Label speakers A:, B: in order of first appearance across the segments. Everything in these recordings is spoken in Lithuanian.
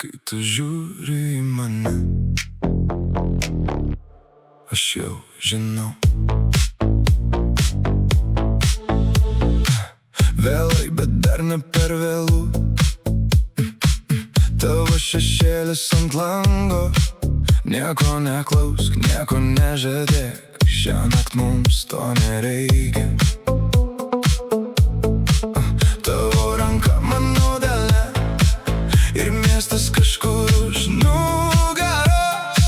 A: kai tu žiūri į mane. Aš jau žinau. Vėlai, bet dar ne per vėlų. Tavo šešėlis ant lango. Nieko neklausk, nieko nežadėk. Šiąnakt mums to nereikia. Tavo ranka mano delne ir miestas kažkur už nugaros.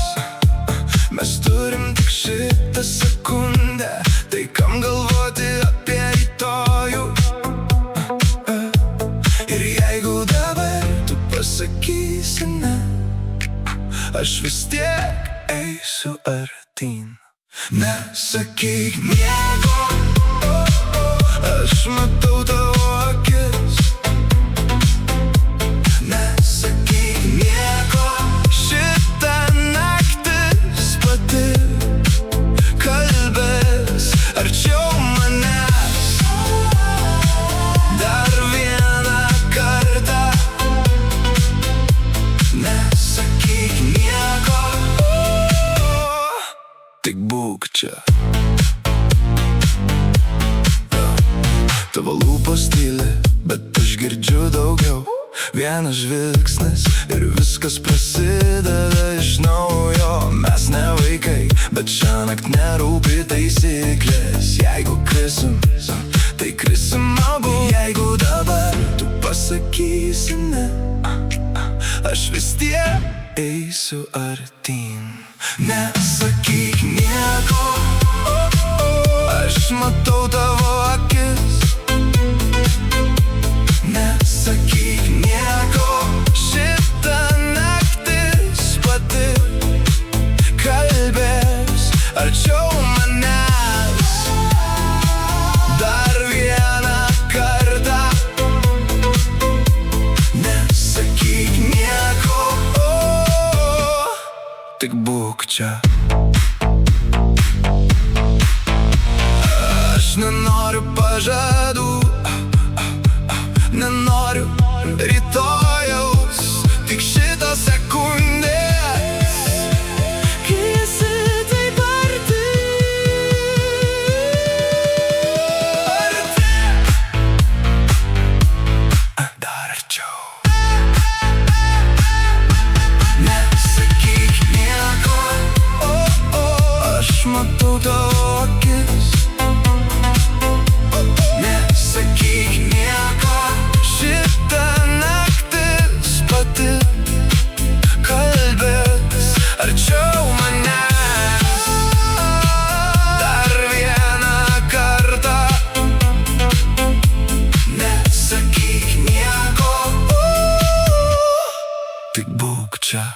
A: Mes turim tik šitą sekundę, tai kam galvoti apie rytojų. Ir jeigu dabar tu pasakysi ne, aš vis tiek eisiu artyn. Nesakyk nieko, aš matau tavo akis. Nesakyk nieko, šitą naktis pati kalbės arčiau manęs. Dar vieną kartą. Nesakyk nieko, tik būk čia. Tavo lūpos tyli, bet aš girdžiu daugiau. Vienas žvilgsnis ir viskas prasideda iš naujo. Mes ne vaikai, bet šiąnakt nerūpi taisyklės. Jeigu krisim, tai krisim abu. Jeigu dabar tu pasakysi ne, aš vis tiek eisiu artyn. Nesakyk nieko, aš matau tavo akis. Nesakyk nieko, šitą naktis pati kalbės arčiau manęs. Dar vieną kartą. Nesakyk nieko, tik būk čia. Aš nenoriu pažadų, nenoriu rytojaus, tik šitos sekundės, kai esi taip arti. Dar arčiau. Nesakyk nieko, aš matau tavo akis. Nesakyk nieko, šitą naktis pati kalbės arčiau manęs. Dar vieną kartą. Nesakyk nieko, tik būk čia.